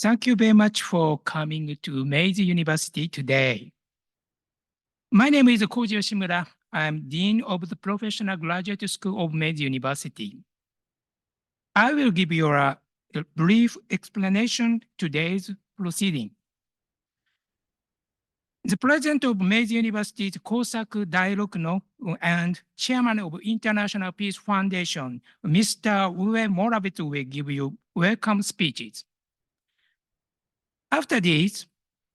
Thank you very much for coming to Meiji University today. My name is Koji Yoshimura. I'm Dean of the Professional Graduate School of Meiji University. I will give you a brief explanation today's proceeding. The president of Meiji University's Kosaku Dairoku and chairman of International Peace Foundation, Mr. Uwe Morawetz, will give you welcome speeches. After this,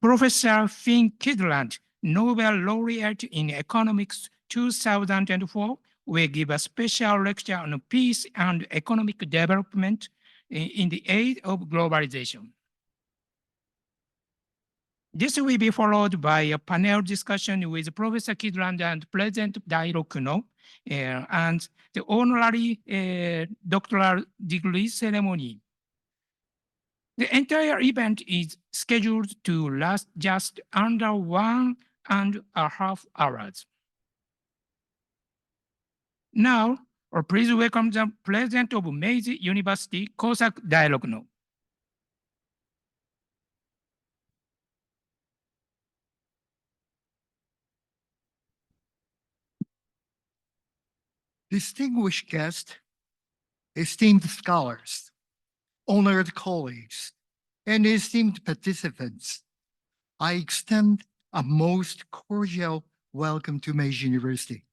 Professor Finn Kydland, Nobel Laureate in Economics 2004, will give a special lecture on peace and economic development in the age of globalization. This will be followed by a panel discussion with Professor Kydland and President Dairoku and the honorary doctoral degree ceremony. The entire event is scheduled to last just under 1.5 hours. Now, please welcome the president of Meiji University, Kosaku Dairoku. Distinguished guests, esteemed scholars, honored colleagues, and esteemed participants, I extend a most cordial welcome to Meiji University.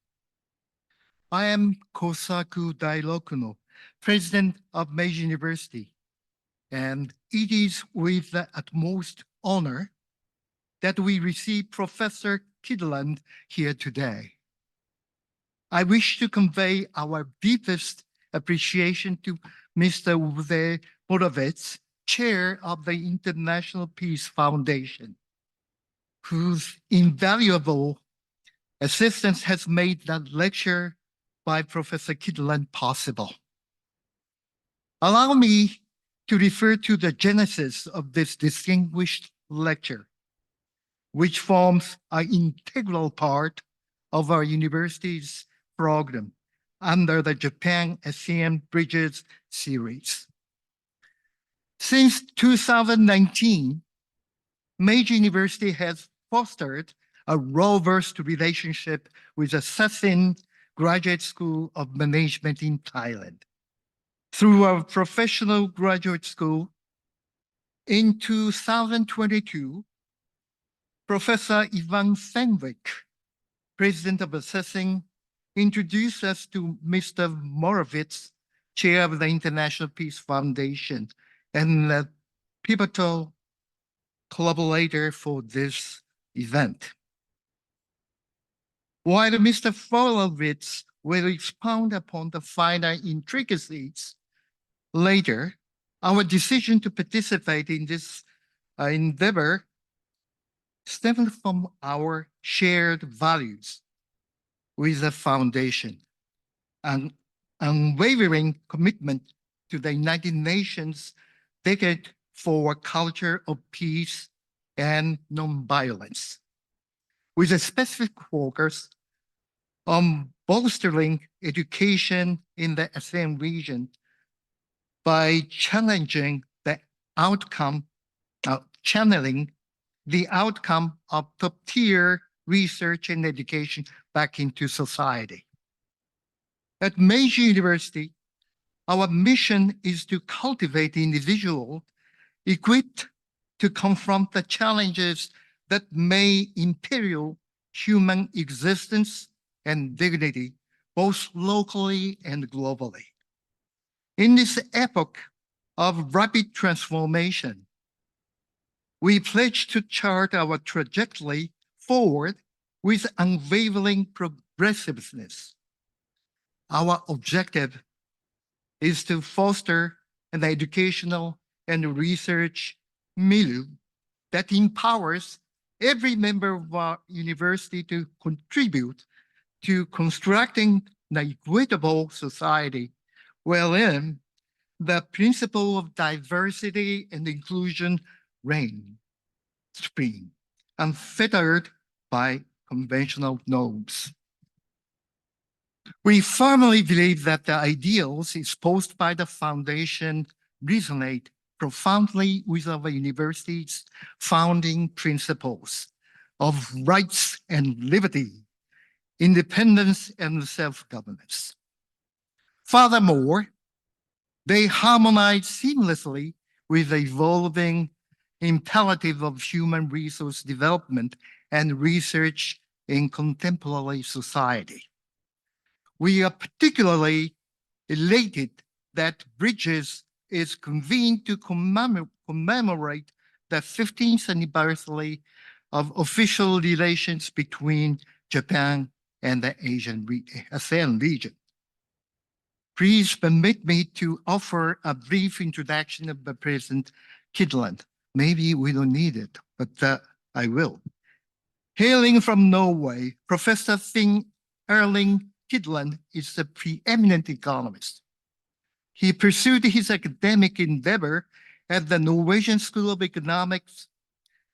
I am Kosaku Dairoku, president of Meiji University, and it is with the utmost honor that we receive Professor Kydland here today. I wish to convey our deepest appreciation to Mr. Uwe Morawetz, chair of the International Peace Foundation, whose invaluable assistance has made that lecture by Professor Kydland possible. Allow me to refer to the genesis of this distinguished lecture, which forms an integral part of our university's program under the JAPAN-ASEAN BRIDGES series. Since 2019, Meiji University has fostered a robust relationship with the Sassin Graduate School of Management in Thailand. Through our professional graduate school, in 2022, Professor Ivan Senvik, president of Sassin, introduced us to Mr. Morawetz, chair of the International Peace Foundation, and a pivotal collaborator for this event. While Mr. Morawetz will expound upon the finer intricacies later, our decision to participate in this endeavor stemmed from our shared values with the foundation, an unwavering commitment to the United Nations Decade for a Culture of Peace and Nonviolence, with a specific focus on bolstering education in the ASEAN region by channeling the outcome of top-tier research and education back into society. At Meiji University, our mission is to cultivate individuals equipped to confront the challenges that may imperil human existence and dignity, both locally and globally. In this epoch of rapid transformation, we pledge to chart our trajectory forward with unwavering progressiveness. Our objective is to foster an educational and research milieu that empowers every member of our university to contribute to constructing an equitable society wherein the principle of diversity and inclusion reign supreme, unfettered by conventional norms. We firmly believe that the ideals exposed by the foundation resonate profoundly with our university's founding principles of rights and liberty, independence and self-governance. Furthermore, they harmonize seamlessly with the evolving imperative of human resource development and research in contemporary society. We are particularly elated that Bridges is convened to commemorate the 15th anniversary of official relations between Japan and the ASEAN region. Please permit me to offer a brief introduction of the President Kydland. Maybe we don't need it, but I will. Hailing from Norway, Professor Finn Erling Kydland is a preeminent economist. He pursued his academic endeavor at the Norwegian School of Economics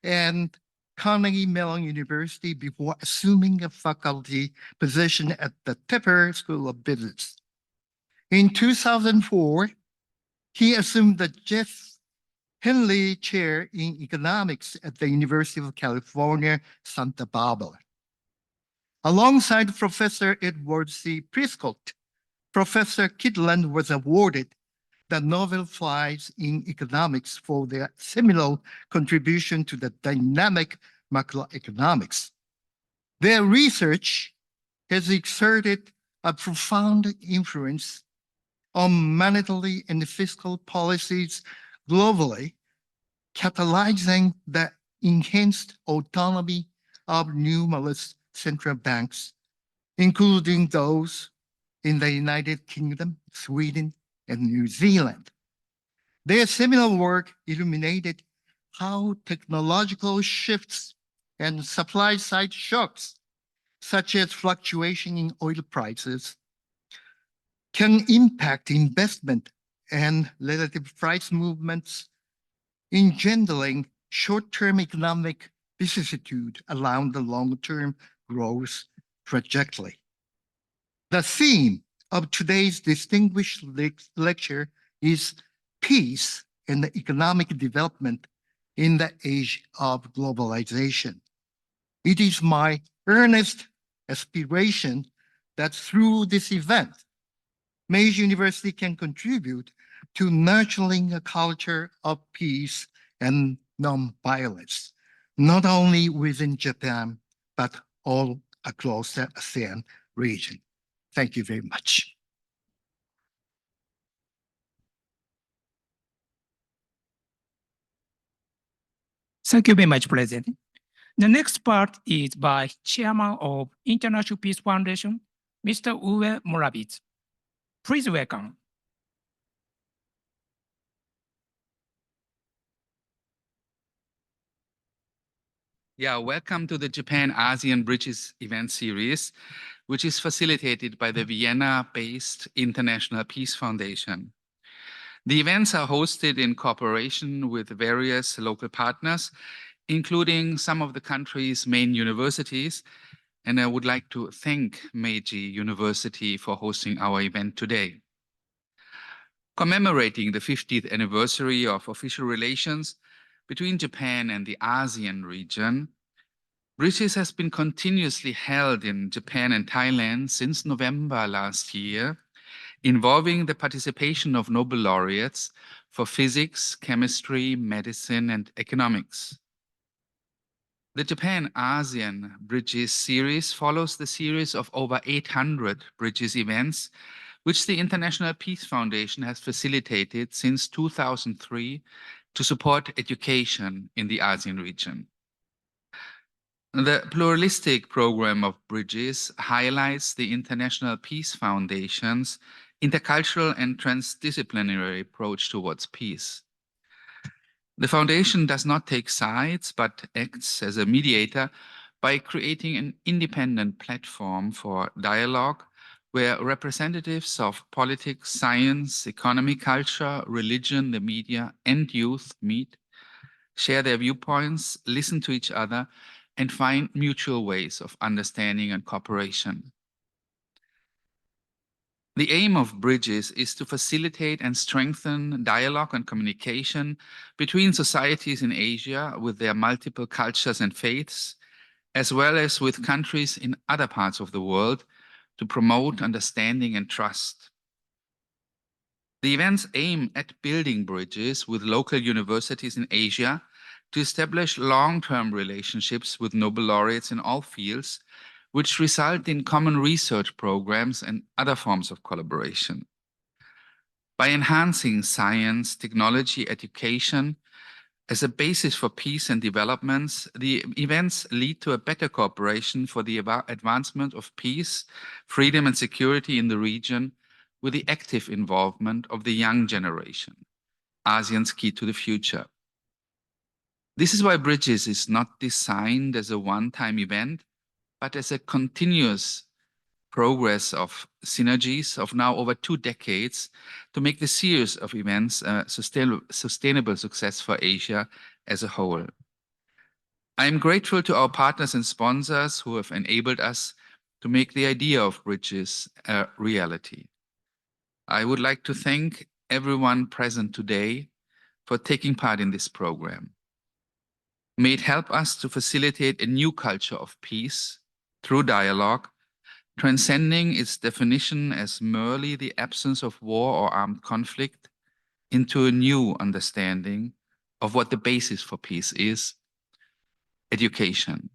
and Carnegie Mellon University before assuming a faculty position at the Tepper School of Business. In 2004, he assumed the Jeff Henley Chair in Economics at the University of California, Santa Barbara. Alongside Professor Edward C. Prescott, Professor Kydland was awarded the Nobel Prize in Economics for their seminal contribution to the dynamic macroeconomics. Their research has exerted a profound influence on monetary and fiscal policies globally, catalyzing the enhanced autonomy of numerous central banks, including those in the United Kingdom, Sweden, and New Zealand. Their seminal work illuminated how technological shifts and supply-side shocks, such as fluctuation in oil prices, can impact investment and relative price movements, engendering short-term economic vicissitude along the long-term growth trajectory. The theme of today's distinguished lecture is peace and economic development in the age of globalization. It is my earnest aspiration that through this event, Meiji University can contribute to nurturing a culture of peace and non-violence, not only within Japan, but all across the ASEAN region. Thank you very much. Thank you very much, President. The next part is by Chairman of International Peace Foundation, Mr. Uwe Morawetz. Please welcome. Yeah, welcome to the Japan-ASEAN Bridges event series, which is facilitated by the Vienna-based International Peace Foundation. The events are hosted in cooperation with various local partners, including some of the country's main universities, and I would like to thank Meiji University for hosting our event today. Commemorating the 50th anniversary of official relations between Japan and the ASEAN region, Bridges has been continuously held in Japan and Thailand since November last year, involving the participation of Nobel Laureates for physics, chemistry, medicine, and economics. The Japan-ASEAN Bridges series follows the series of over 800 Bridges events, which the International Peace Foundation has facilitated since 2003 to support education in the ASEAN region. The pluralistic program of Bridges highlights the International Peace Foundation's intercultural and transdisciplinary approach towards peace. The foundation does not take sides, but acts as a mediator by creating an independent platform for dialogue where representatives of politics, science, economy, culture, religion, the media, and youth meet, share their viewpoints, listen to each other, and find mutual ways of understanding and cooperation. The aim of Bridges is to facilitate and strengthen dialogue and communication between societies in Asia with their multiple cultures and faiths, as well as with countries in other parts of the world, to promote understanding and trust. The events aim at building bridges with local universities in Asia to establish long-term relationships with Nobel laureates in all fields, which result in common research programs and other forms of collaboration. By enhancing science, technology, education as a basis for peace and developments, the events lead to a better cooperation for the advancement of peace, freedom, and security in the region, with the active involvement of the young generation, ASEAN's key to the future. This is why Bridges is not designed as a one-time event, but as a continuous progress of synergies of now over 2 decades to make the series of events a sustainable success for Asia as a whole. I am grateful to our partners and sponsors who have enabled us to make the idea of Bridges a reality. I would like to thank everyone present today for taking part in this program. May it help us to facilitate a new culture of peace through dialogue, transcending its definition as merely the absence of war or armed conflict into a new understanding of what the basis for peace is: education.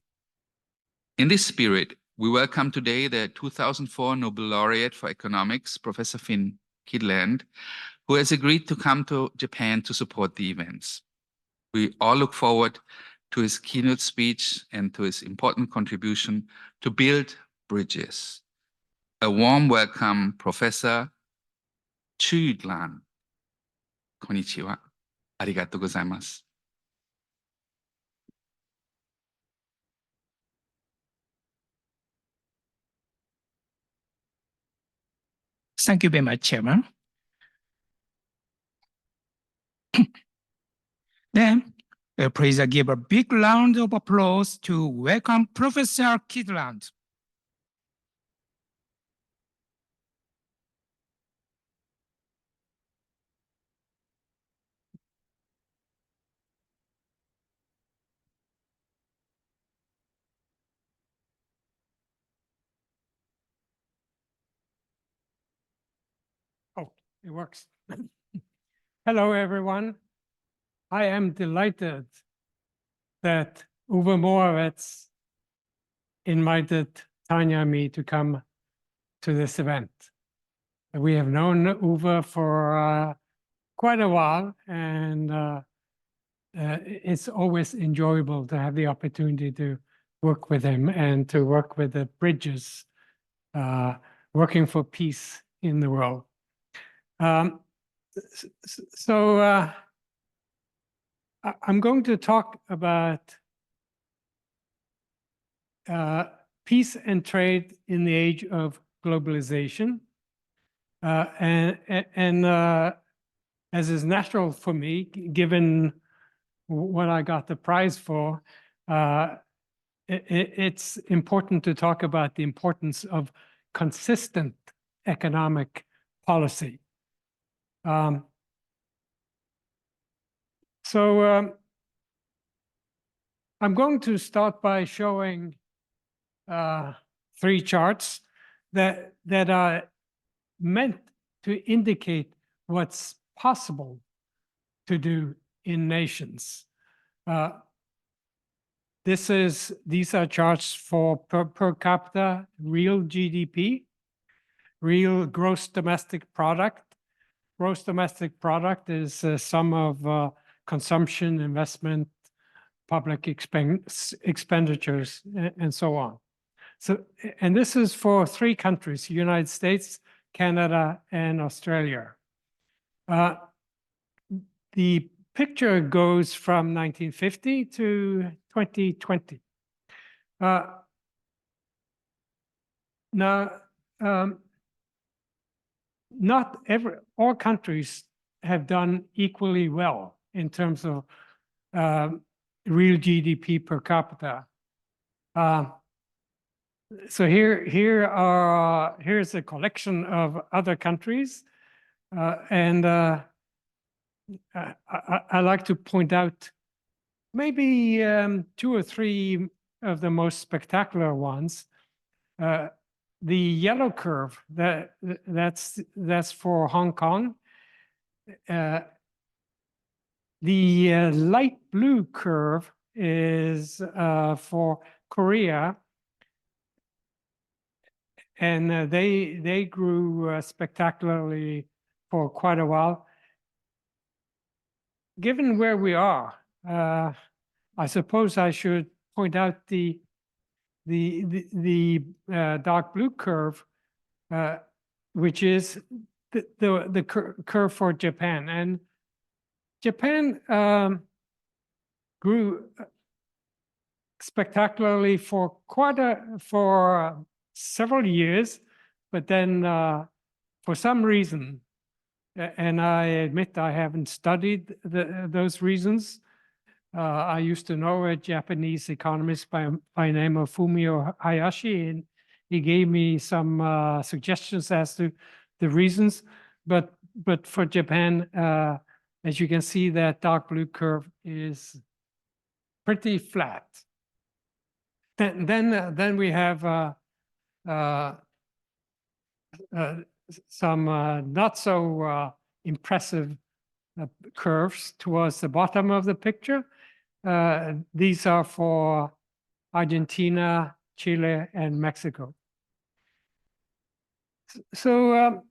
In this spirit, we welcome today the 2004 Nobel Laureate for Economics, Professor Kydland, who has agreed to come to Japan to support the events. We all look forward to his keynote speech and to his important contribution to build bridges. A warm welcome, Professor Kydland. Konnichiwa. Arigatou gozaimasu. Thank you very much, Chairman. Then, please give a big round of applause to welcome Professor Kydland. Oh, it works. Hello, everyone. I am delighted that Uwe Morawetz invited Tanya and me to come to this event. We have known Uwe for quite a while, and it's always enjoyable to have the opportunity to work with him and to work with the Bridges, working for peace in the world. I'm going to talk about peace and trade in the age of globalization. As is natural for me, given what I got the prize for, it's important to talk about the importance of consistent economic policy. I'm going to start by showing 3 charts that are meant to indicate what's possible to do in nations. These are charts for per capita real GDP, real gross domestic product. Gross domestic product is a sum of consumption, investment, public expenditures, and so on. And this is for 3 countries: United States, Canada, and Australia. The picture goes from 1950 to 2020. Now, not all countries have done equally well in terms of real GDP per capita. So here's a collection of other countries, and I like to point out maybe 2 or 3 of the most spectacular ones. The yellow curve, that's for Hong Kong. The light blue curve is for Korea, and they grew spectacularly for quite a while. Given where we are, I suppose I should point out the dark blue curve, which is the curve for Japan. And Japan grew spectacularly for several years, but then for some reason, and I admit I haven't studied those reasons. I used to know a Japanese economist by the name of Fumio Hayashi, and he gave me some suggestions as to the reasons. But for Japan, as you can see, that dark blue curve is pretty flat. Then we have some not so impressive curves towards the bottom of the picture. These are for Argentina, Chile, and Mexico. So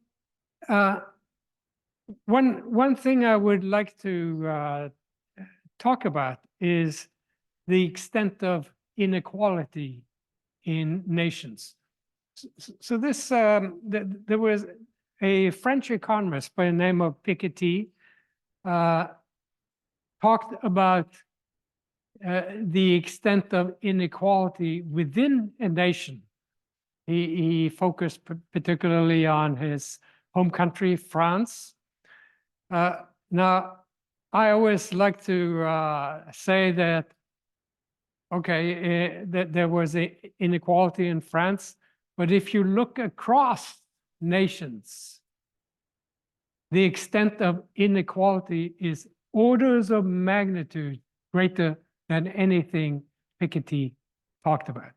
one thing I would like to talk about is the extent of inequality in nations. So this there was a French economist by the name of Piketty talked about the extent of inequality within a nation. He focused particularly on his home country, France. Now, I always like to say that, okay, that there was an inequality in France, but if you look across nations, the extent of inequality is orders of magnitude greater than anything Piketty talked about.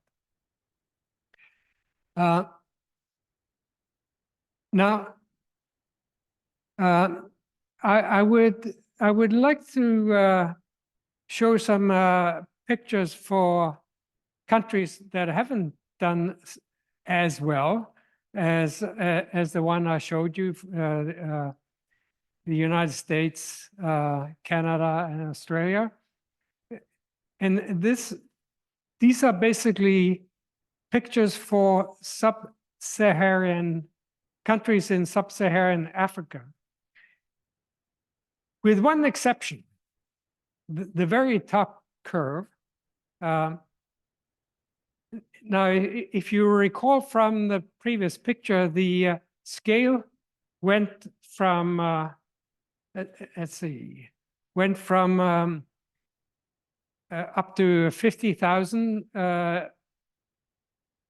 Now, I would like to show some pictures for countries that haven't done as well as the one I showed you, the United States, Canada, and Australia. And these are basically pictures for sub-Saharan countries in sub-Saharan Africa, with one exception. The very top curve. Now, if you recall from the previous picture, the scale went from, let's see, went from up to 50,000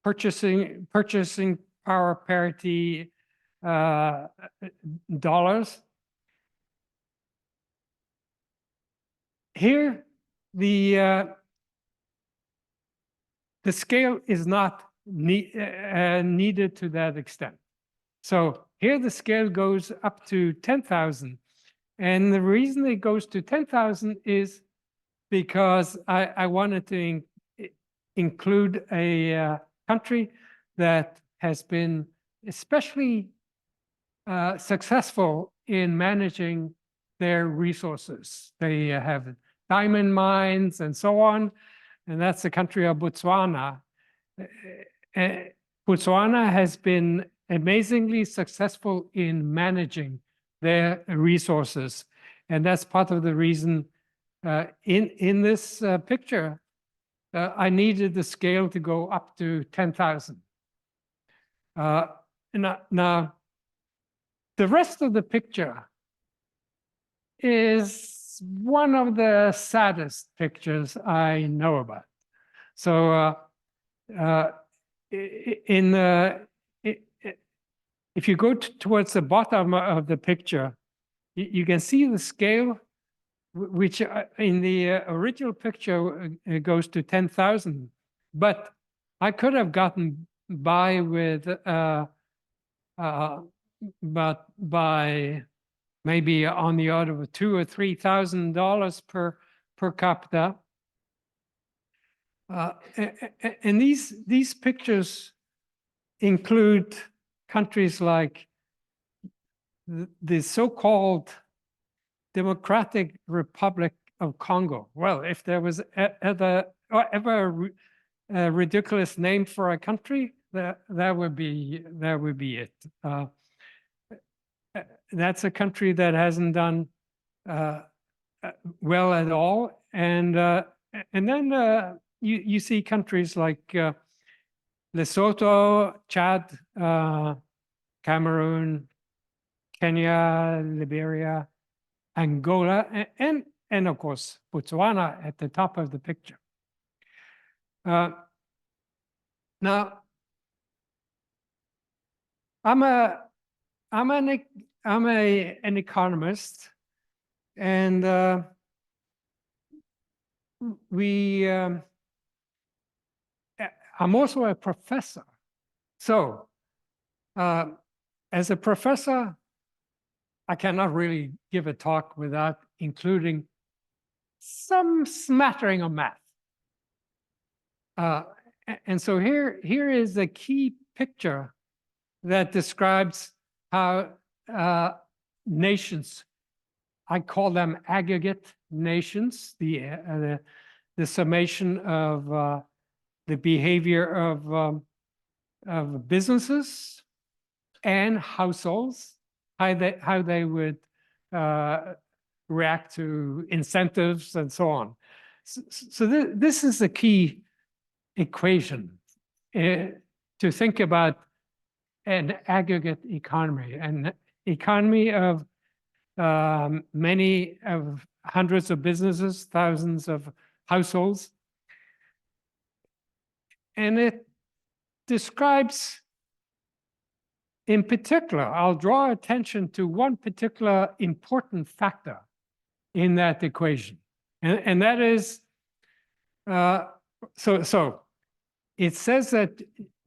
purchasing power parity dollars. Here, the scale is not needed to that extent. So here the scale goes up to 10,000. And the reason it goes to 10,000 is because I wanted to include a country that has been especially successful in managing their resources. They have diamond mines and so on, and that's the country of Botswana. Botswana has been amazingly successful in managing their resources, and that's part of the reason in this picture I needed the scale to go up to 10,000. Now, the rest of the picture is one of the saddest pictures I know about. So in if you go towards the bottom of the picture, you can see the scale, which in the original picture goes to 10,000. But I could have gotten by with but by maybe on the order of $2,000 or $3,000 per capita. And these pictures include countries like the so-called Democratic Republic of Congo. Well, if there was ever a ridiculous name for a country, that would be it. That's a country that hasn't done well at all, and then you see countries like Lesotho, Chad, Cameroon, Kenya, Liberia, Angola, and of course Botswana at the top of the picture. Now, I'm an economist, and I'm also a professor. So, as a professor, I cannot really give a talk without including some smattering of math. And so here is a key picture that describes how nations, I call them aggregate nations, the summation of the behavior of businesses and households, how they would react to incentives and so on. So this is the key equation to think about an aggregate economy, an economy of many of hundreds of businesses, thousands of households. And it describes, in particular, I'll draw attention to one particular important factor in that equation. And that is, so it says that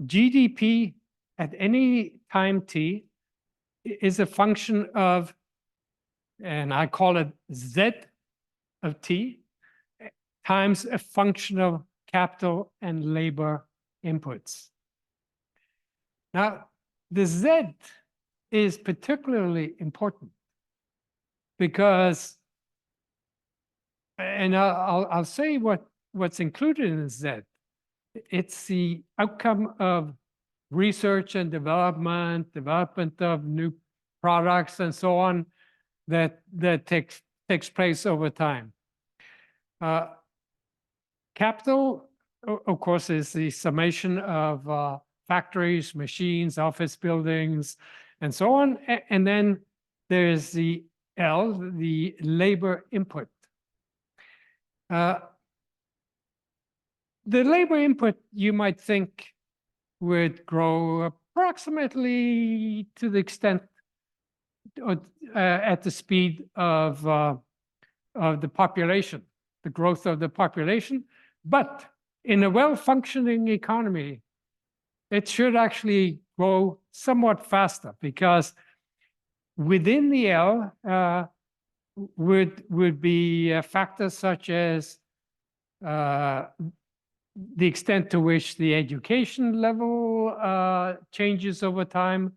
GDP at any time t is a function of, and I call it Z of t, times a function of capital and labor inputs. Now, the Z is particularly important because, and I'll say what's included in the Z. It's the outcome of research and development of new products and so on that takes place over time. Capital, of course, is the summation of factories, machines, office buildings, and so on. And then there's the L, the labor input. The labor input, you might think, would grow approximately to the extent at the speed of the population, the growth of the population. But in a well-functioning economy, it should actually grow somewhat faster because within the L would be factors such as the extent to which the education level changes over time,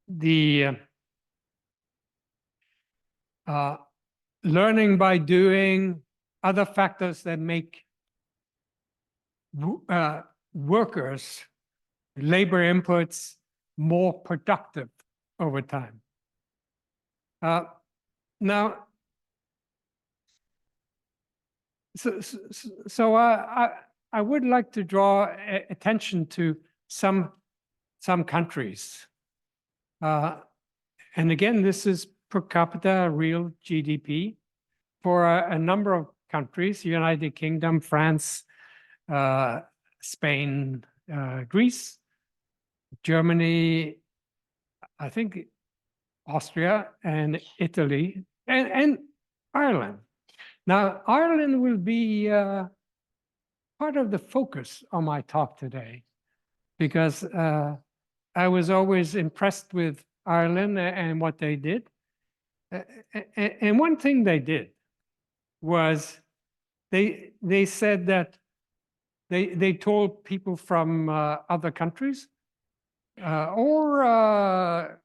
the learning by doing, other factors that make workers, labor inputs, more productive over time. Now, so I would like to draw attention to some countries. And again, this is per capita real GDP for a number of countries: United Kingdom, France, Spain, Greece, Germany, I think Austria and Italy and Ireland. Now, Ireland will be part of the focus of my talk today, because I was always impressed with Ireland and what they did. And one thing they did was they said that they told people from other countries or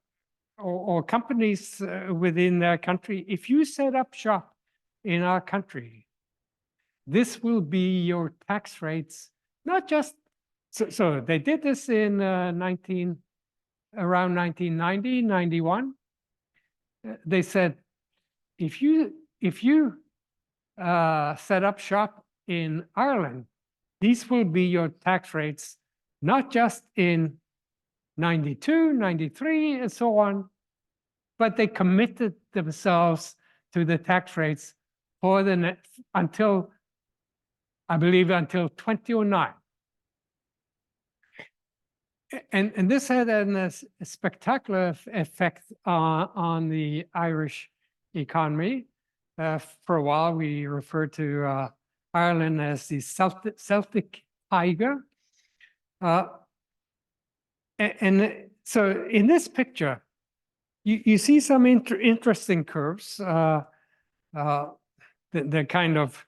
companies within their country, if you set up shop in our country, this will be your tax rates, not just, so they did this in around 1990, 91. They said, if you set up shop in Ireland, these will be your tax rates, not just in 92, 93, and so on, but they committed themselves to the tax rates for the next, until, I believe, until 2009. And this had a spectacular effect on the Irish economy. For a while, we referred to Ireland as the Celtic tiger. And so in this picture, you see some interesting curves. They're kind of,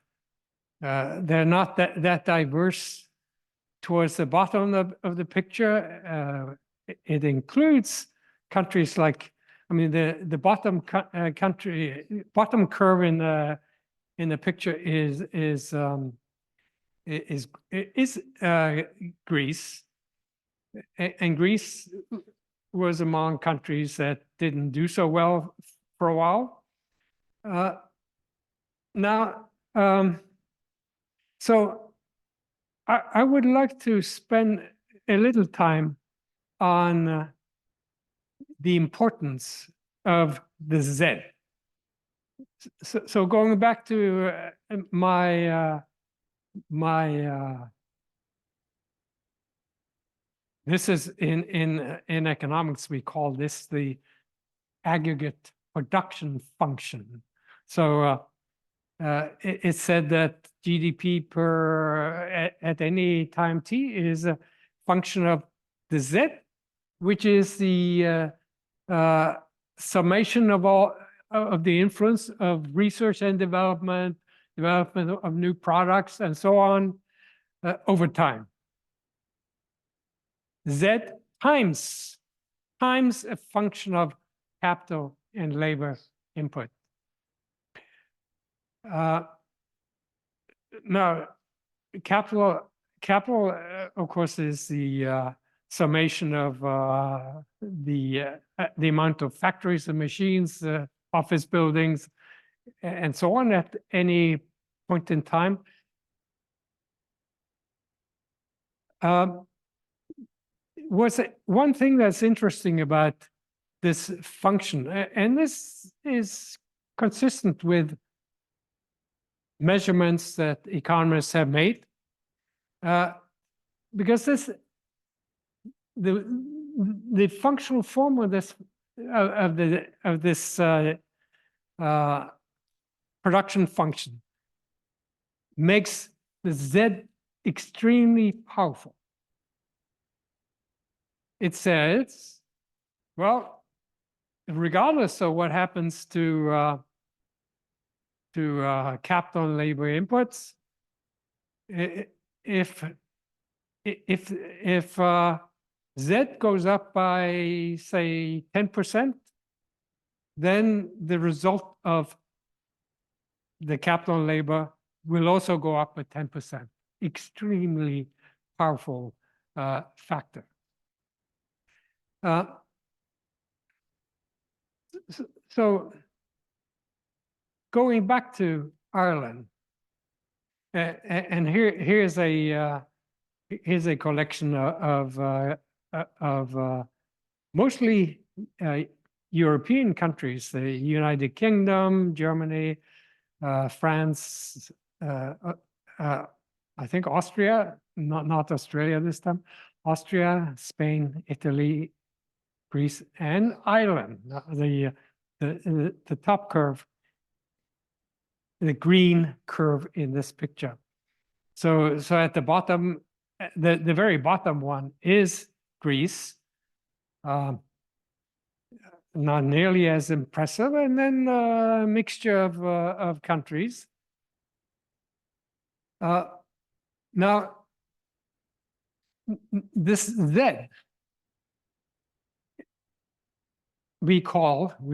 they're not that diverse towards the bottom of the picture. It includes countries like, I mean, the bottom bottom curve in the picture is Greece, and Greece was among countries that didn't do so well for a while. So I would like to spend a little time on the importance of the Z. So going back to this is in economics, we call this the aggregate production function. So it said that GDP at any time t is a function of the Z, which is the summation of all of the influence of research and development of new products, and so on over time. Z times a function of capital and labor input. Now, capital, of course, is the summation of the amount of factories and machines, office buildings, and so on at any point in time. One thing that's interesting about this function, and this is consistent with measurements that economists have made, because the functional form of this production function makes the Z extremely powerful. It says, well, regardless of what happens to capital and labor inputs, if Z goes up by, say, 10%, then the result of the capital and labor will also go up by 10%. Extremely powerful factor. So going back to Ireland, and here's a collection of mostly European countries: the United Kingdom, Germany, France, I think Austria, not Australia this time, Austria, Spain, Italy, Greece, and Ireland. The top curve, the green curve in this picture. So at the bottom, the very bottom one is Greece. Not nearly as impressive, and then a mixture of countries. Now, this Z we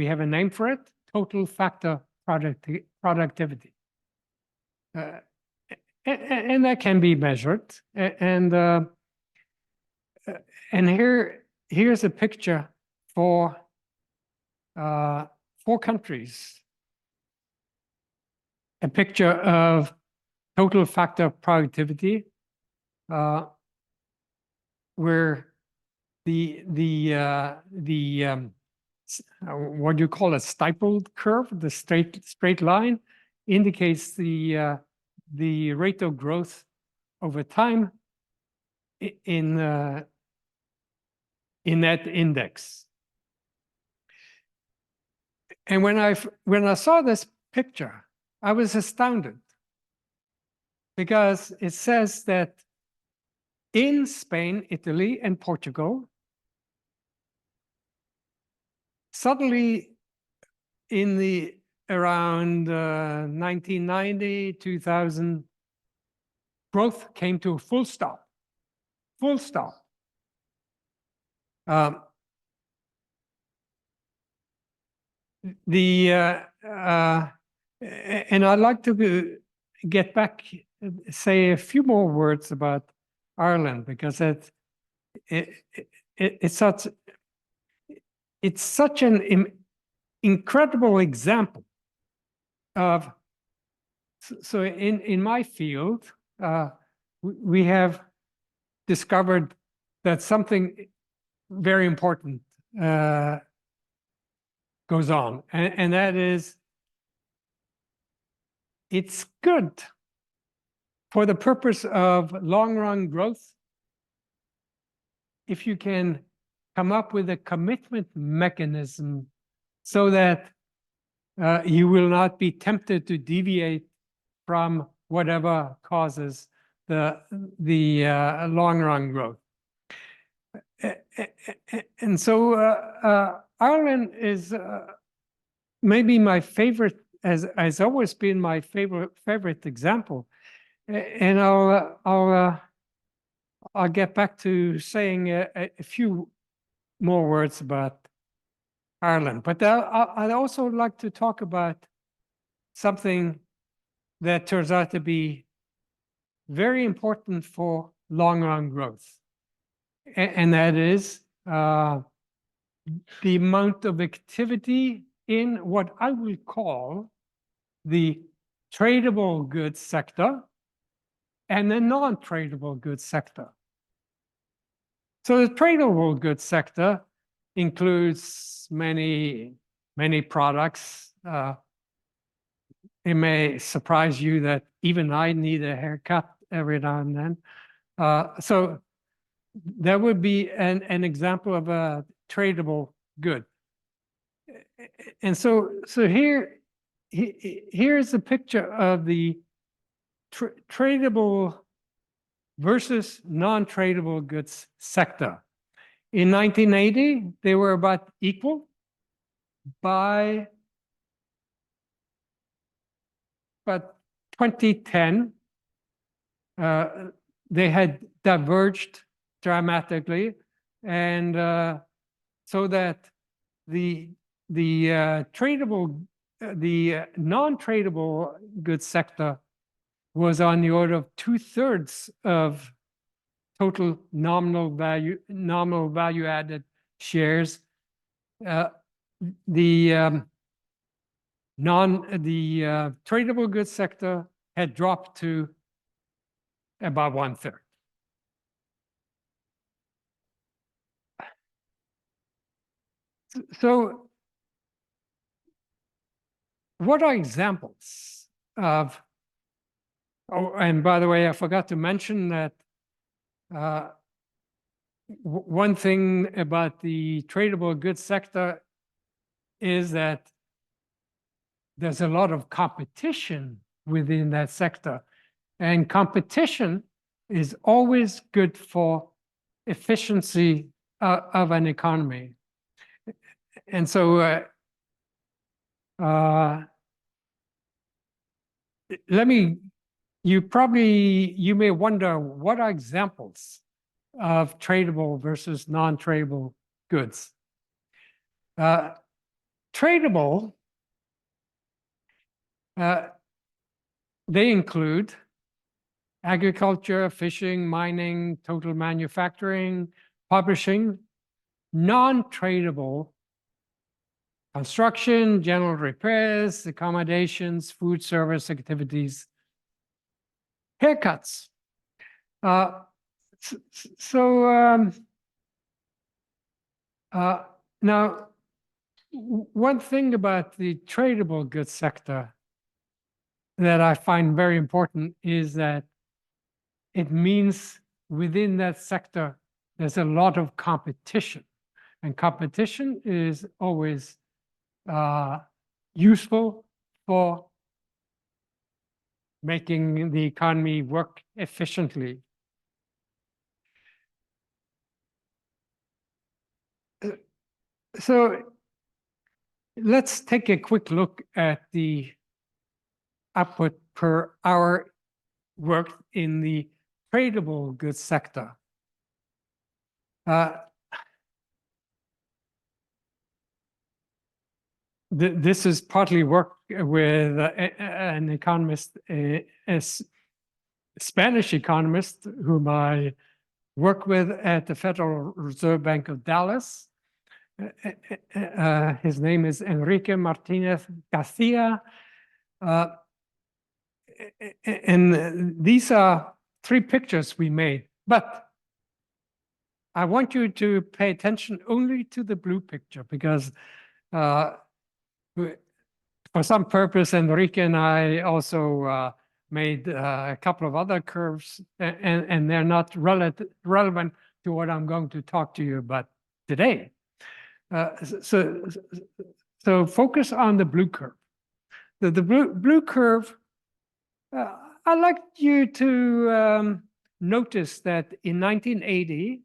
have a name for it, total factor productivity. And that can be measured. And here's a picture for 4 countries. A picture of total factor productivity, where what you call a stippled curve, the straight line, indicates the rate of growth over time in that index. And when I saw this picture, I was astounded, because it says that in Spain, Italy, and Portugal, suddenly in the around 1990, 2000, growth came to a full stop. Full stop. And I'd like to get back, say a few more words about Ireland, because it's such an incredible example of. So in my field, we have discovered that something very important goes on, and that is, it's good for the purpose of long-run growth if you can come up with a commitment mechanism so that you will not be tempted to deviate from whatever causes the long-run growth. And so Ireland is maybe my favorite, has always been my favorite example. And I'll get back to saying a few more words about Ireland. But I'd also like to talk about something that turns out to be very important for long-run growth. And that is the amount of activity in what I would call the tradable goods sector and the non-tradable goods sector. So the tradable goods sector includes many products. It may surprise you that even I need a haircut every now and then. So that would be an example of a tradable good. And so here's a picture of the tradable versus non-tradable goods sector. In 1980, they were about equal. By 2010, they had diverged dramatically, and so that the non-tradable goods sector was on the order of 2/3 of total nominal value added shares. The tradable goods sector had dropped to about 1/3. So what are examples of, oh, and by the way, I forgot to mention that one thing about the tradable goods sector is that there's a lot of competition within that sector. And competition is always good for efficiency of an economy. And so you may wonder, what are examples of tradable versus non-tradable goods? Tradable, they include agriculture, fishing, mining, total manufacturing, publishing. Non-tradable, construction, general repairs, accommodations, food service activities, haircuts. Now, one thing about the tradable goods sector that I find very important is that it means within that sector, there's a lot of competition. And competition is always useful for making the economy work efficiently. So let's take a quick look at the output per hour worked in the tradable goods sector. This is partly work with an economist, a Spanish economist whom I work with at the Federal Reserve Bank of Dallas. His name is Enrique Martinez Garcia. And these are 3 pictures we made, but I want you to pay attention only to the blue picture because for some purpose, Enrique and I also made a couple of other curves, and they're not relevant to what I'm going to talk to you about today. So focus on the blue curve. The blue curve, I'd like you to notice that in 1980,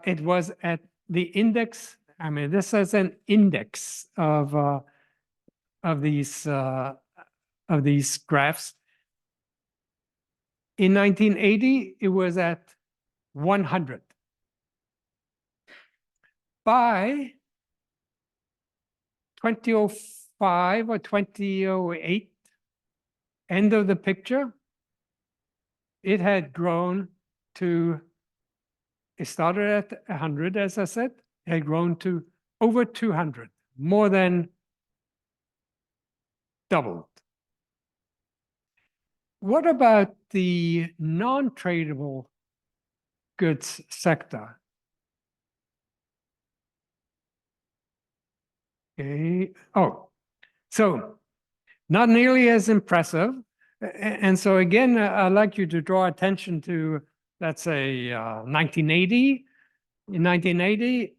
it was at the index. I mean, this is an index of these graphs. In 1980, it was at 100. By 2005 or 2008, end of the picture, it had grown to, it started at 100, as I said, it had grown to over 200, more than doubled. What about the non-tradable goods sector? Okay. Oh, so not nearly as impressive. And so again, I'd like you to draw attention to, let's say, 1980. In 1980,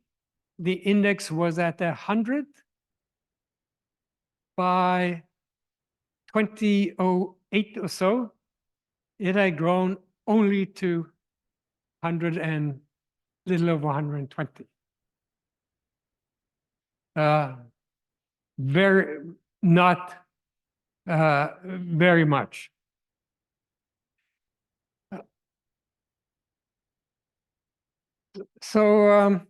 the index was at 100. By 2008 or so, it had grown only to 100 and little over 120. Not very much. So,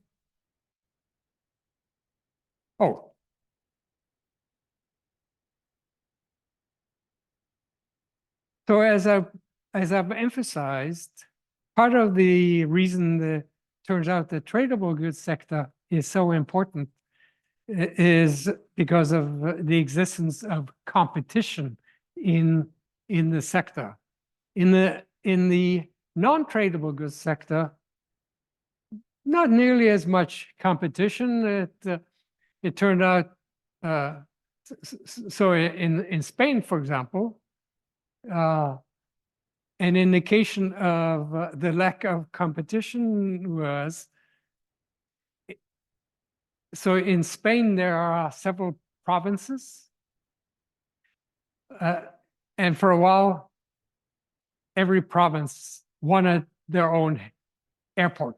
So as I've emphasized, part of the reason that turns out the tradable goods sector is so important is because of the existence of competition in the sector. In the non-tradable goods sector, not nearly as much competition. It turned out, so in Spain, for example, an indication of the lack of competition was, so in Spain, there are several provinces. And for a while, every province wanted their own airport.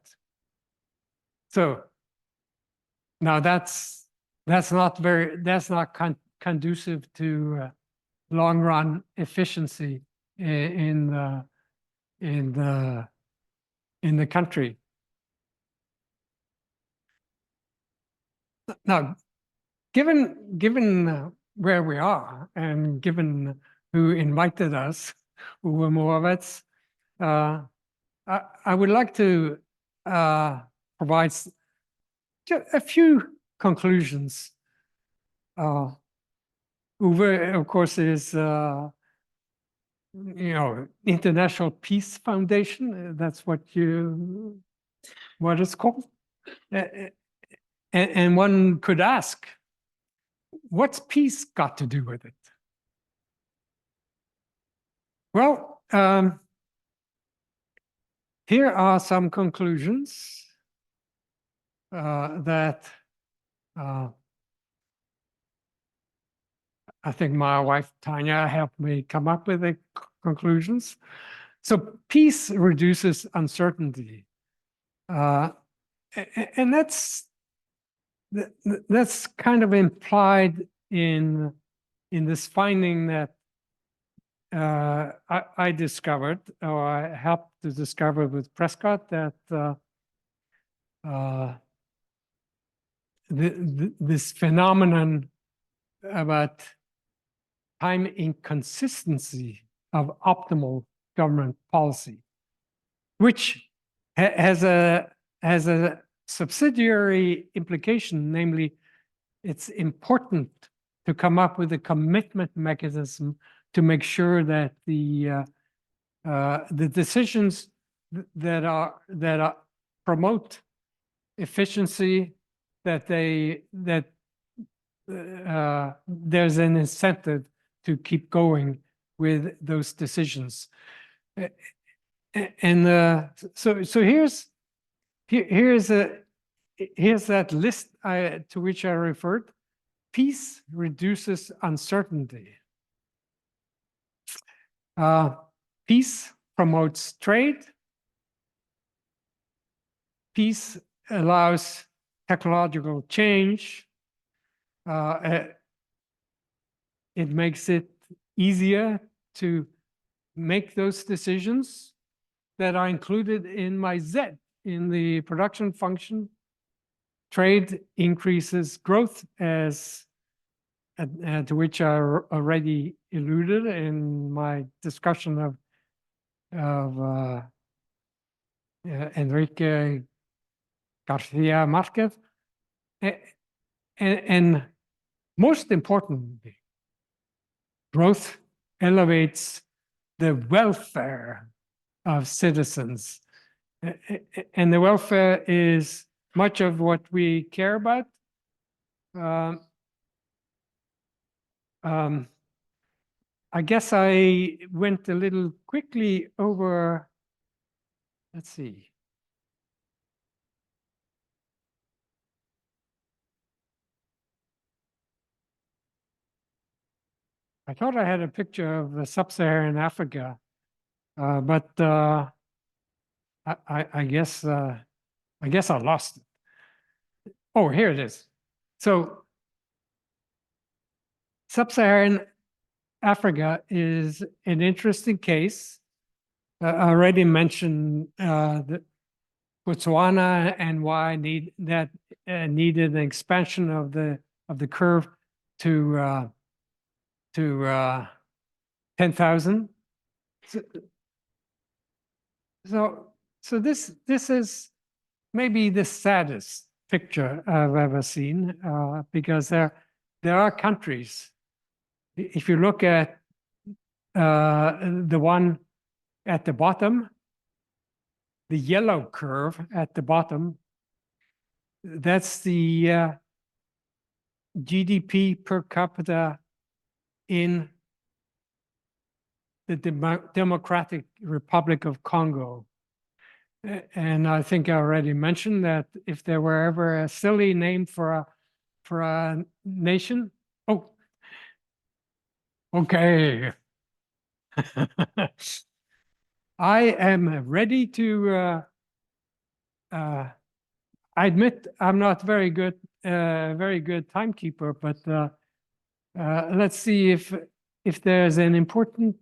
So now that's not conducive to long run efficiency in the country. Now, given where we are and given who invited us, Uwe Morawetz, I would like to provide a few conclusions. Uwe, of course, is International Peace Foundation. That's what it's called. And one could ask, what's peace got to do with it? Well, here are some conclusions that I think my wife, Tanya, helped me come up with the conclusions. So peace reduces uncertainty. And that's kind of implied in this finding that I discovered, or I helped to discover with Prescott, that this phenomenon about time inconsistency of optimal government policy, which has a subsidiary implication, namely, it's important to come up with a commitment mechanism to make sure that the decisions that promote efficiency, that there's an incentive to keep going with those decisions. And so here's that list to which I referred. Peace reduces uncertainty. Peace promotes trade. Peace allows technological change. It makes it easier to make those decisions that are included in my Z, in the production function. Trade increases growth, as to which I already alluded in my discussion of Enrique Garcia Marquez. And most importantly, growth elevates the welfare of citizens. And the welfare is much of what we care about. I guess I went a little quickly over, let's see. I thought I had a picture of sub-Saharan Africa, but I guess I lost it. Oh, here it is. So sub-Saharan Africa is an interesting case. I already mentioned Botswana and why needed an expansion of the curve to 10,000. So this is maybe the saddest picture I've ever seen, because there are countries. If you look at the one at the bottom, the yellow curve at the bottom, that's the GDP per capita in the Democratic Republic of Congo. And I think I already mentioned that if there were ever a silly name for a nation, oh, okay. I am ready to. I admit I'm not very good timekeeper, but let's see if there's an important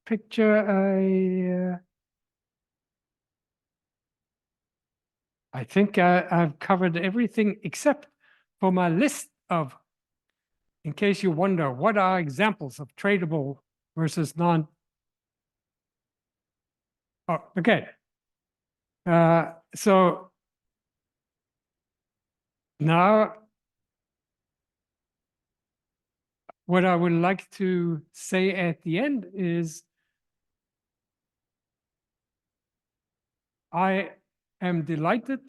picture. I think I've covered everything except for my list of, in case you wonder, what are examples of tradable versus non. Oh, okay. So now what I would like to say at the end is I am delighted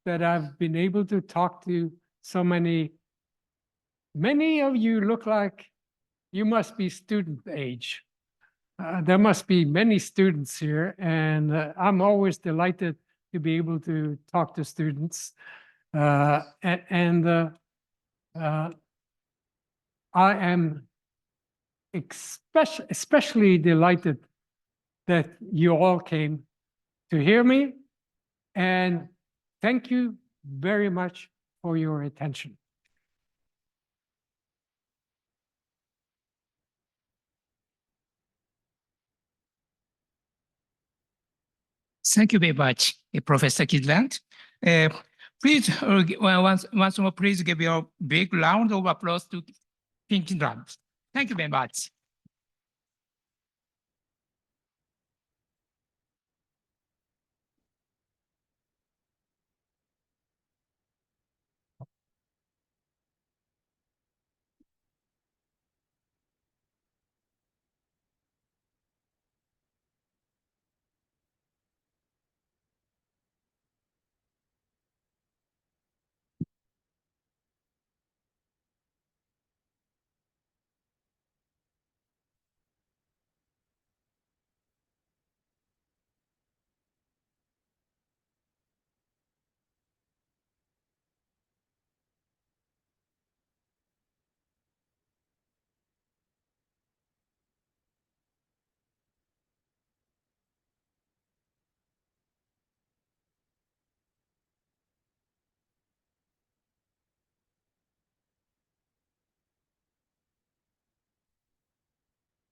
that I've been able to talk to so many of you look like you must be student age. There must be many students here, and I'm always delighted to be able to talk to students. I am especially delighted that you all came to hear me, and thank you very much for your attention. Thank you very much, Professor Kydland. Please, once more, please give your big round of applause to Kydland. Thank you very much.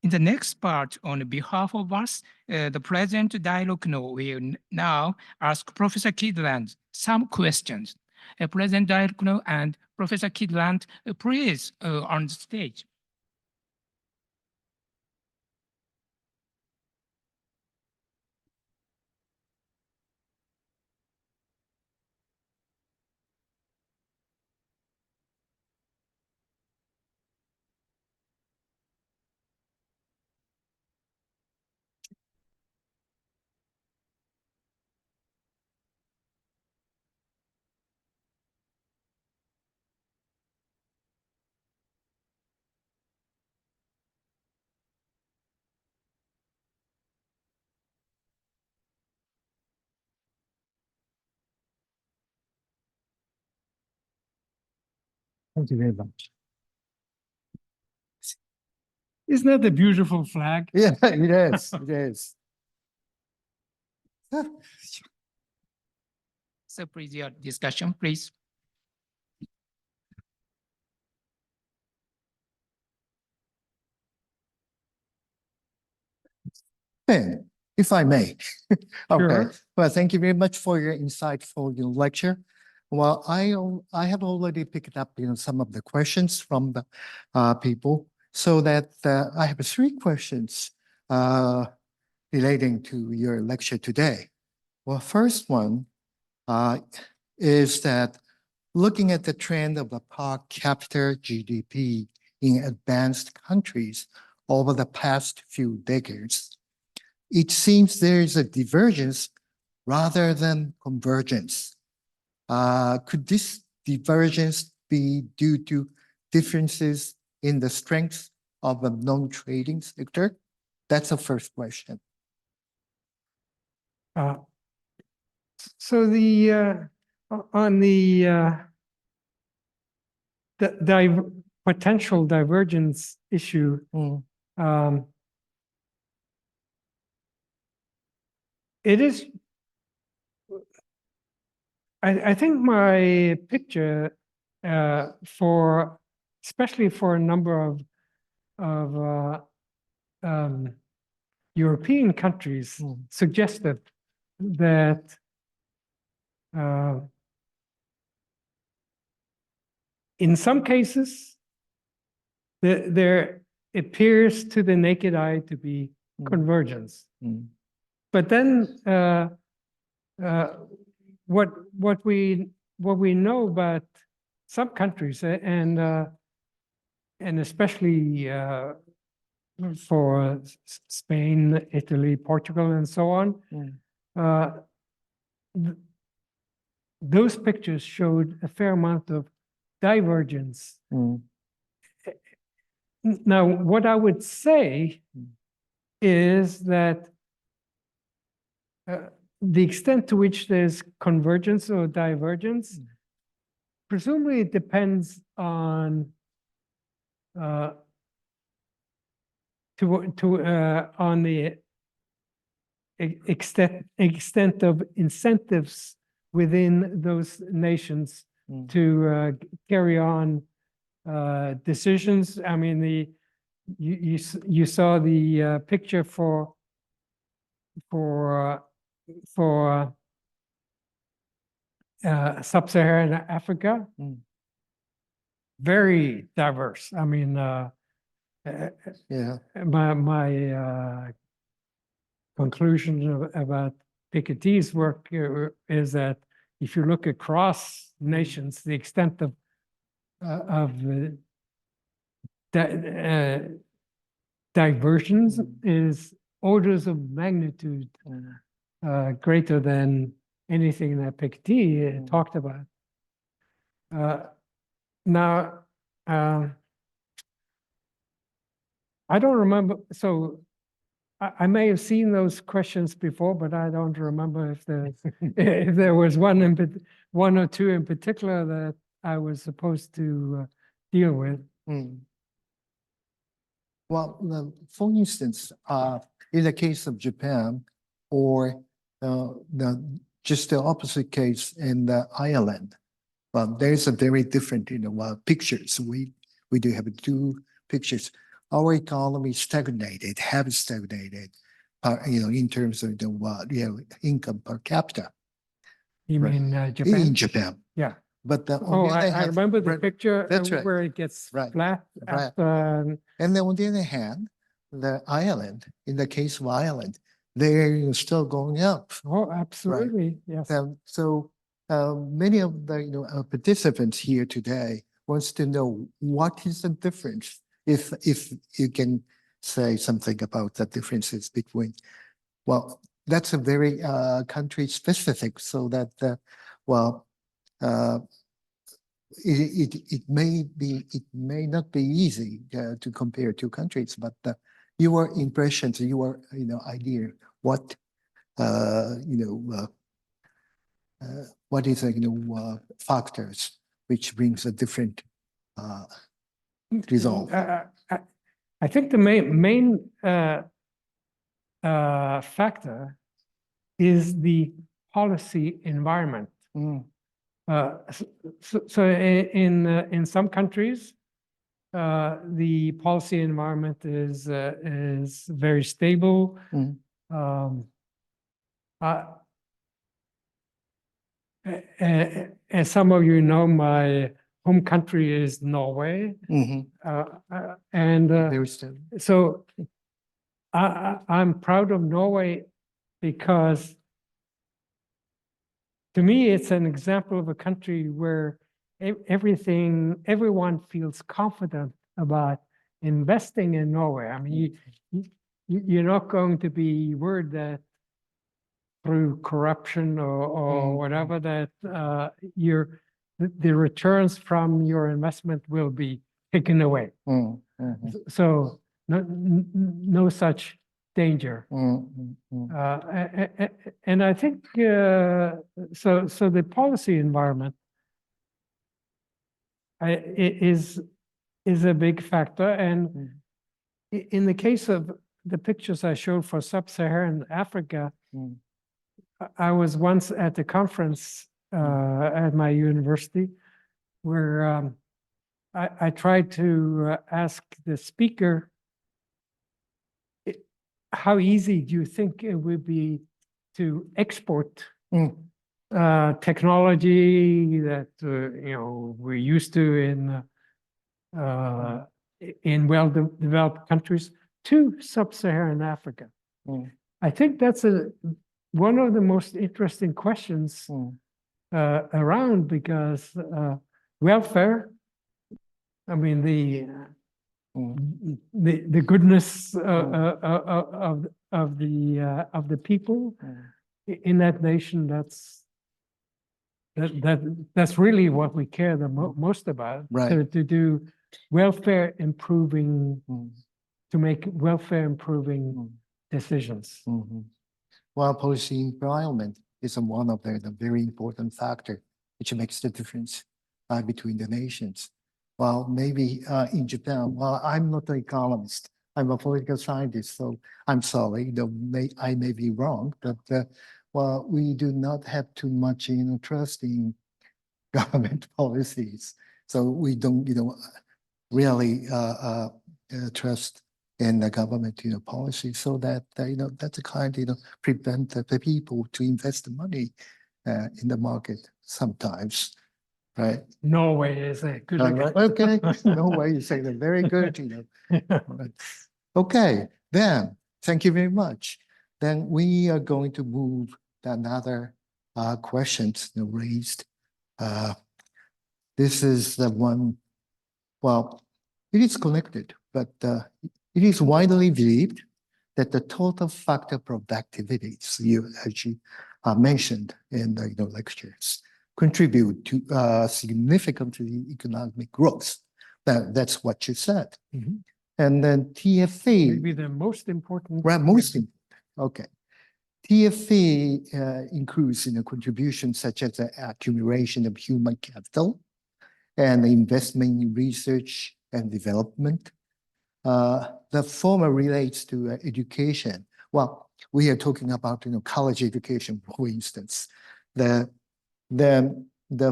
In the next part, on behalf of us, the present dialogue will now ask Professor Kydland some questions. President dialogue and Professor Kydland, please on the stage. Thank you very much. Isn't that a beautiful flag? Yeah, it is. It is. So please, your discussion, please. Ben, if I may. Okay. Sure. Well, thank you very much for your insightful lecture. Well, I have already picked up some of the questions from the people, so that I have 3 questions relating to your lecture today. Well, first one is that looking at the trend of the per capita GDP in advanced countries over the past few decades, it seems there is a divergence rather than convergence. Could this divergence be due to differences in the strengths of the non-trading sector? That's the first question. So on the potential divergence issue, it is. I think my picture especially for a number of European countries suggested that in some cases there appears to the naked eye to be convergence. But then what we know about some countries and especially for Spain, Italy, Portugal, and so on, those pictures showed a fair amount of divergence. Now, what I would say is that the extent to which there's convergence or divergence, presumably it depends on on the extent of incentives within those nations to carry on decisions. I mean, you saw the picture for sub-Saharan Africa, very diverse. I mean, my conclusion about Piketty's work is that if you look across nations, the extent of diversions is orders of magnitude greater than anything that Piketty talked about. Now, I don't remember, so I may have seen those questions before, but I don't remember if there was one or two in particular that I was supposed to deal with. Well, for instance, in the case of Japan, or just the opposite case in Ireland, well, there's a very different, pictures. We do have two pictures. Our economy have stagnated, in terms of the income per capita. You mean Japan? In Japan. Yeah. But I remember the picture where it gets flat. And then on the other hand, in the case of Ireland, they're still going up. Oh, absolutely. Yes. So many of the participants here today wants to know what is the difference, if you can say something about the differences between. Well, that's a very country specific, so that it may not be easy to compare two countries, but your impressions, your idea, what what is factors which brings a different result? I think the main factor is the policy environment. So in some countries, the policy environment is very stable. As some of you know, my home country is Norway, and so I'm proud of Norway because, to me, it's an example of a country where everyone feels confident about investing in Norway. I mean, you're not going to be worried that through corruption or whatever that the returns from your investment will be taken away. So no such danger. Mm. And I think so the policy environment is a big factor. And in the case of the pictures I showed for sub-Saharan Africa, Mm. I was once at a conference at my university where I tried to ask the speaker, how easy do you think it would be to export Mm. technology that we're used to in well-developed countries to sub-Saharan Africa? Mm. I think that's one of the most interesting questions around, because welfare, I mean, the goodness of the people in that nation, that's really what we care the most about. Right. To do welfare improving, to make welfare improving decisions. Well, policy environment is one of the very important factor which makes the difference between the nations. Well, maybe in Japan, well, I'm not an economist. I'm a political scientist, so I'm sorry, I may be wrong, but well, we do not have too much trust in government policies. So we don't, really trust in the government, policy, so that that's a kind, prevent the people to invest the money in the market sometimes, right? Norway is a good example. Okay, no way, you say that very good, Right. Okay, then, thank you very much. Then we are going to move to another questions raised. This is the one, well, it is connected, but it is widely believed that the total factor productivities you actually mentioned in the lectures contribute to significantly economic growth. That's what you said. And then TFE. Maybe the most important. Right, most important. Okay. TFE includes contributions such as the accumulation of human capital and investment in research and development. The former relates to education. Well, we are talking about college education, for instance. The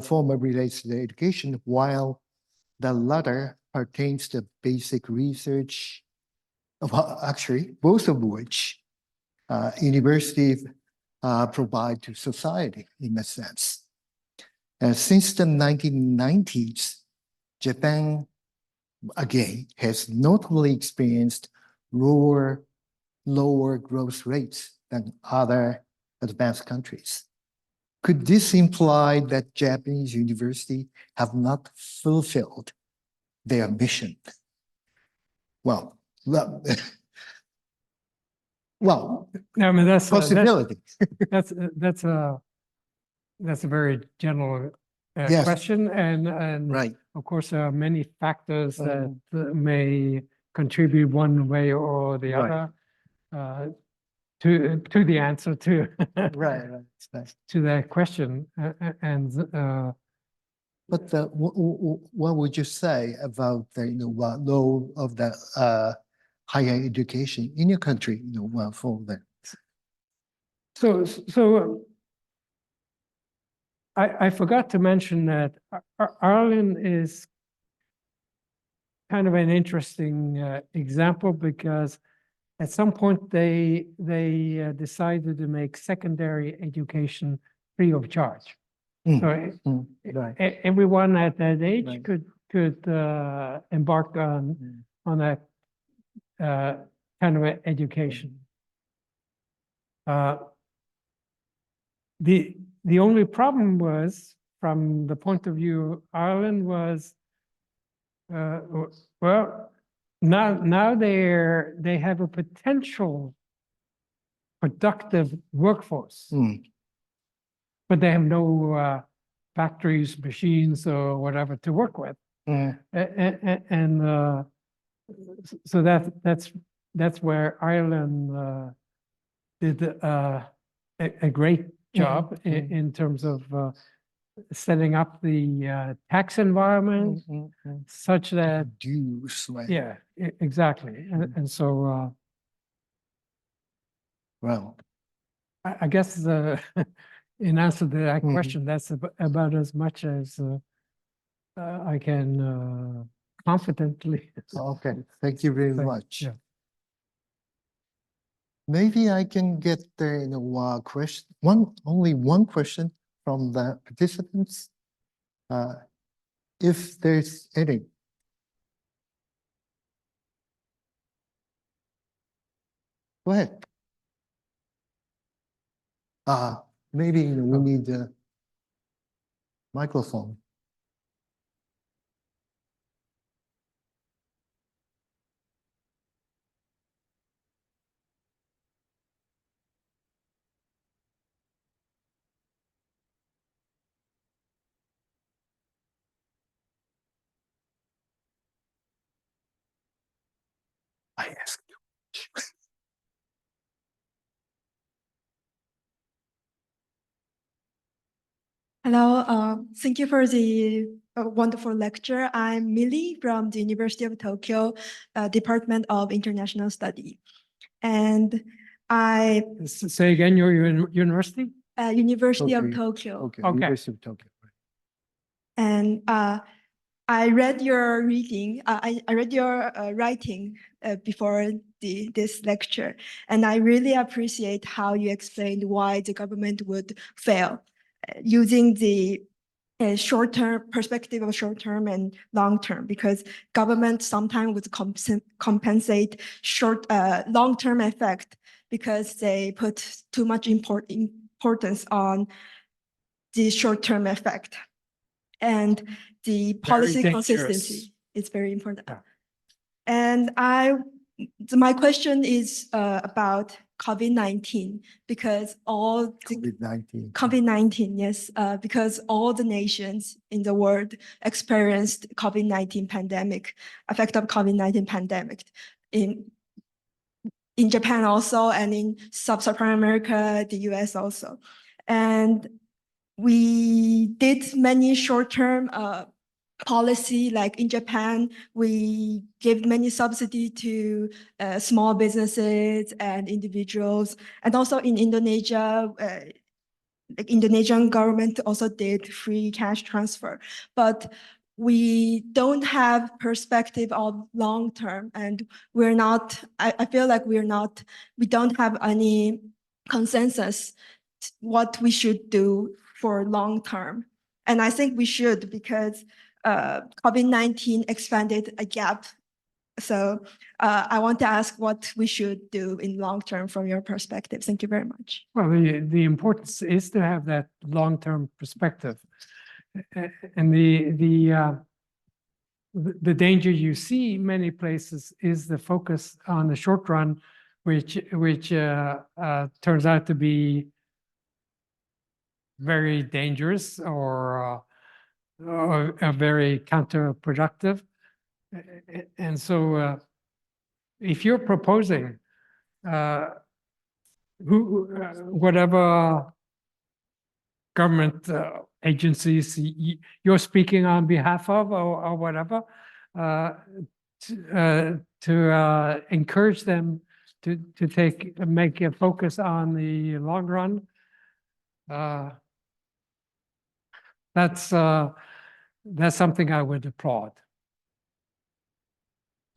former relates to the education, while the latter pertains to basic research. Well, actually, both of which universities provide to society in a sense. Since the 1990s, Japan, again, has notably experienced lower growth rates than other advanced countries. Could this imply that Japanese universities have not fulfilled their mission? Well, I mean, that's possibility. that's a very general Yes. question, and Right. of course there are many factors that may contribute one way or the Right. other to the answer to Right. to that question. But what would you say about the role of the higher education in your country? For that. So I forgot to mention that Ireland is kind of an interesting example, because at some point they decided to make secondary education free of charge. So Right. everyone at that age Right. could embark on that kind of education. The only problem was, from the point of view of Ireland, was well, now they have a potential productive workforce, but they have no factories, machines, or whatever to work with. And so that's that's where Ireland did a great job in terms of setting up the tax environment such that, Dues, right? yeah, exactly. And so Well, I guess in answer to that Mhm. question, that's about as much as I can confidently. okay, thank you very say. much. Yeah. Maybe I can get the question, only one question from the participants. If there's any. Go ahead. Maybe we need a microphone. I asked you. Hello, thank you for the wonderful lecture. I'm Millie from the University of Tokyo, Department of International Study. And I, Say again, your university? University of Okay. Tokyo. Okay. Okay. University of Tokyo. And I read your reading, I read your writing before this lecture, and I really appreciate how you explained why the government would fail using the short-term perspective of short-term and long-term, because government sometimes would compensate long-term effect because they put too much importance on the short-term effect. And the policy dangerous. consistency is very important. Yeah. And my question is about COVID-19, because all the COVID-19. COVID-19, yes, because all the nations in the world experienced COVID-19 pandemic, effect of COVID-19 pandemic in Japan also, and in Sub-Saharan America, the US also. And we did many short-term policy, like in Japan, we give many subsidy to small businesses and individuals. And also in Indonesia, like Indonesian government also did free cash transfer. But we don't have perspective of long term, and we're not, I feel like we don't have any consensus what we should do for long term. And I think we should, because COVID-19 expanded a gap. So I want to ask what we should do in long term from your perspective. Thank you very much. Well, the importance is to have that long-term perspective. And the danger you see in many places is the focus on the short run, which turns out to be very dangerous or very counterproductive. And so if you're proposing whatever government agencies you're speaking on behalf of or whatever, to encourage them to make a focus on the long run. That's something I would applaud.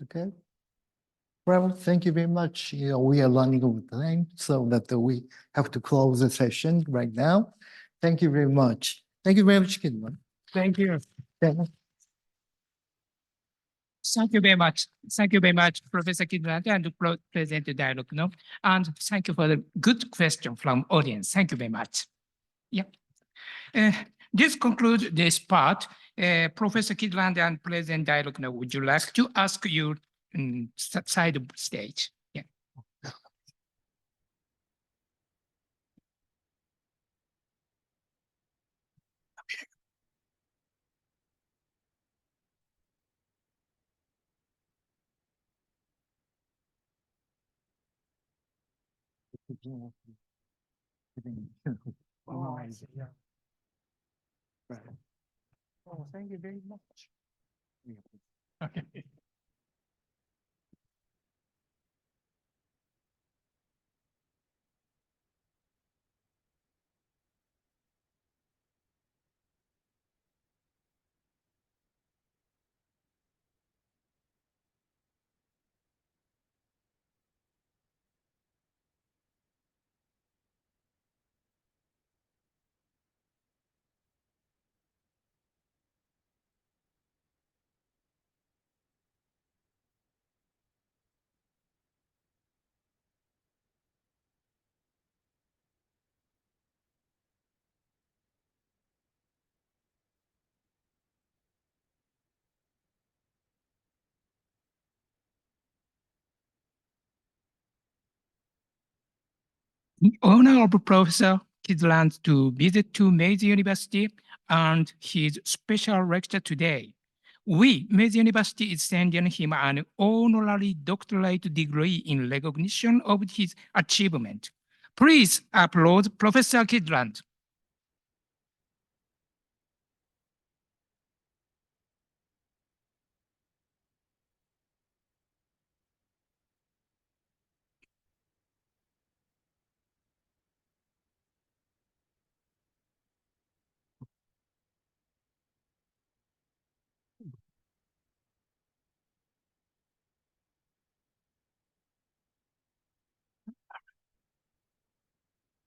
Okay. Well, thank you very much. We are running over time, so that we have to close the session right now. Thank you very much. Thank you very much, Kydland. Thank you. Yeah. Thank you very much. Thank you very much, Professor Kydland and President Dialogue. No? And thank you for the good question from audience. Thank you very much. Yeah. This concludes this part. Professor Kydland and President Dialogue, now, would you like to ask your side of stage? Yeah. Oh, I see, yeah. Oh, thank you very much. Okay. In honor of Professor Kydland to visit to Meiji University and his special lecture today. We, Meiji University, is sending him an honorary doctorate degree in recognition of his achievement. Please applaud Professor Kydland.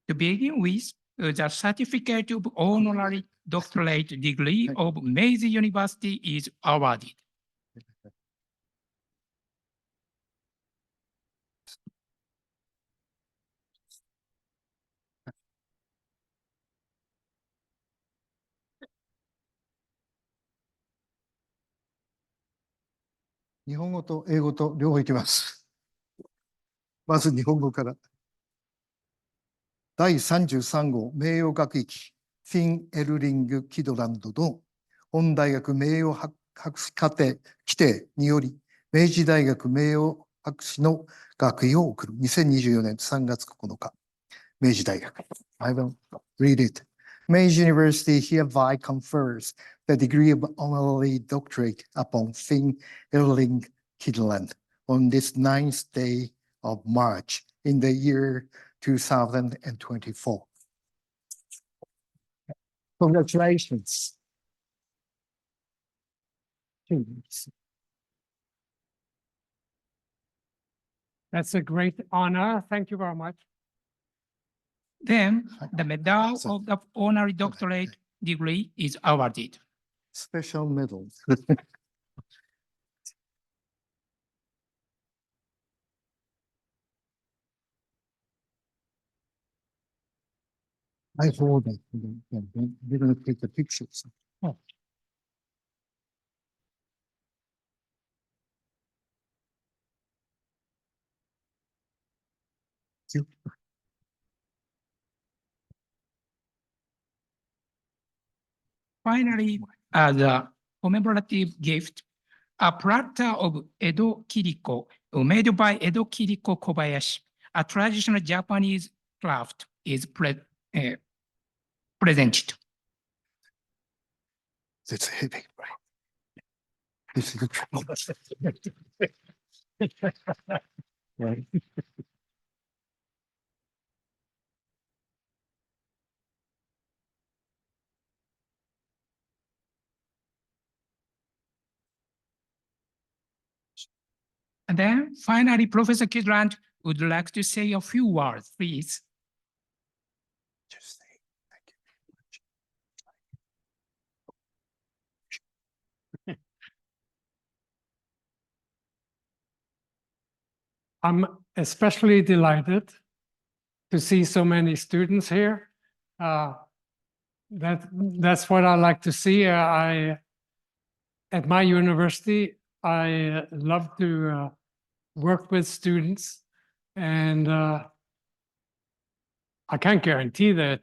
To begin with, the certificate of honorary doctorate degree of Meiji University is awarded. Nihongo 日本語と英語と両方いきます。まず日本語から。第33号名誉学域フィン・エルリング・キドランドの本大学名誉博士課程規定により、明治大学名誉博士の学位を贈る。2024年3月9日、明治大学。I will read it. Meiji University hereby confers the degree of honorary doctorate upon Finn Erling Kydland on this 9th day of March in the year 2024. Congratulations. That's a great honor. Thank you very much. Then the medal of the honorary doctorate degree is awarded. Special medal. I hold that. They're going to take the pictures. Oh. Thank you. Finally, as a commemorative gift, a platter of Edo kiriko made by Edo Kiriko Kobayashi, a traditional Japanese craft, is presented. It's heavy, right? This is right. And then finally, Professor Kydland would like to say a few words, please. Just say thank you very much. I'm especially delighted to see so many students here. That's what I like to see. At my university, I love to work with students, and I can't guarantee that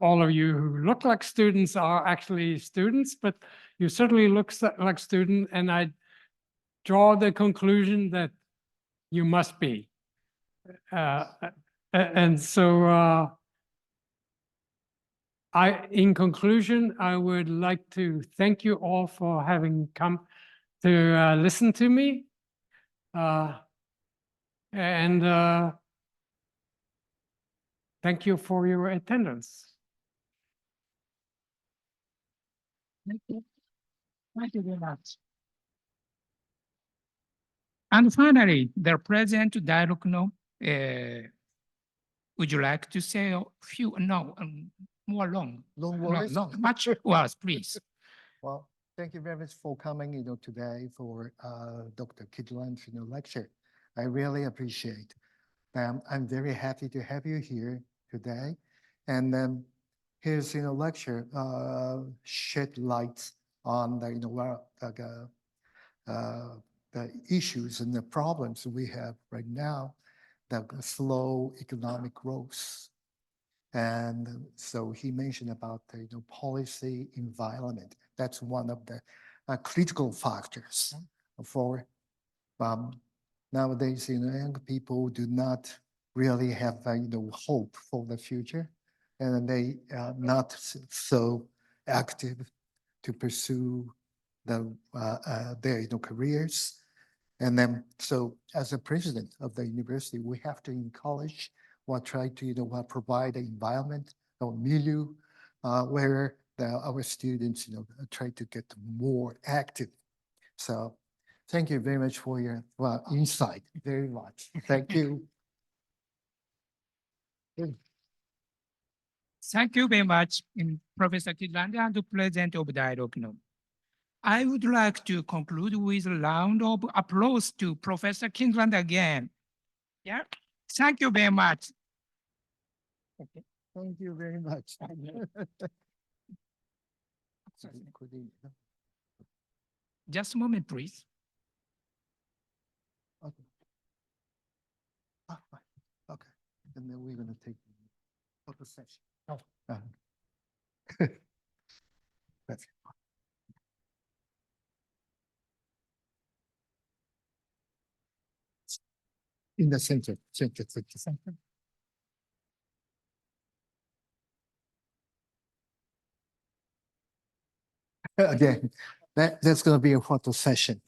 all of you who look like students are actually students, but you certainly look like students, and I draw the conclusion that you must be. And so in conclusion, I would like to thank you all for having come to listen to me. And thank you for your attendance. Thank you. Thank you very much. And finally, the President Dialogue, would you like to say a few, more long, Long words? much words, please. Well, thank you very much for coming, today for Dr. Kydland's, lecture. I really appreciate. I'm very happy to have you here today. And his, lecture shed light on the issues and the problems we have right now, the slow economic growth. And so he mentioned about the policy environment. That's one of the critical factors for nowadays. Young people do not really have hope for the future, and they are not so active to pursue their careers. And then, so as a president of the university, we have to encourage or try to provide an environment or milieu where our students try to get more active. So thank you very much for your insight. Very much. Thank you. Thank you very much, Professor Kydland and the President of Dialogue. I would like to conclude with a round of applause to Professor Kydland again. Yeah, thank you very much. Okay. Thank you very much. Just a moment, please. Okay. Okay. And then we're going to take photo session. Oh. That's it. In the center. Again, that's going to be a photo session.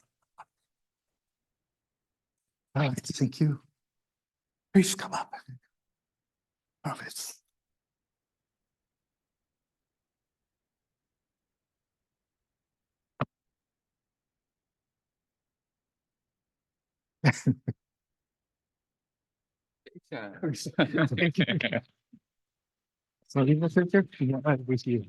All right, thank you. Please come up. Perfect. So in the center, with you.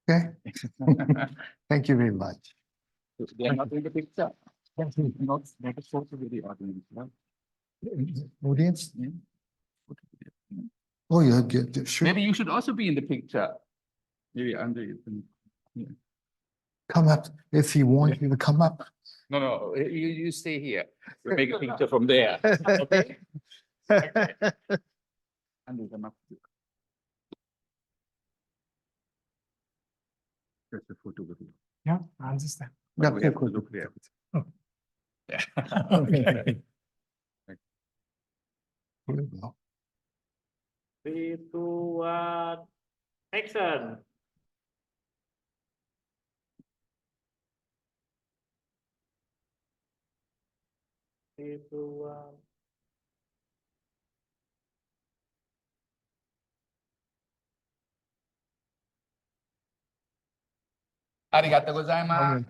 Okay. Thank you very much. They are not in the picture. Not photo with the audience. Audience? Oh, yeah, sure. Maybe you should also be in the picture. Maybe Andre. Come up if you want you to come up. No, you stay here. We'll make a picture from there. Okay? Andre, come up. That's a photo with you. Yeah, I understand. But we have to look there. Oh. Yeah. Okay. 3, 2, 1, action. Three, two, one. Arigatou gozaimasu.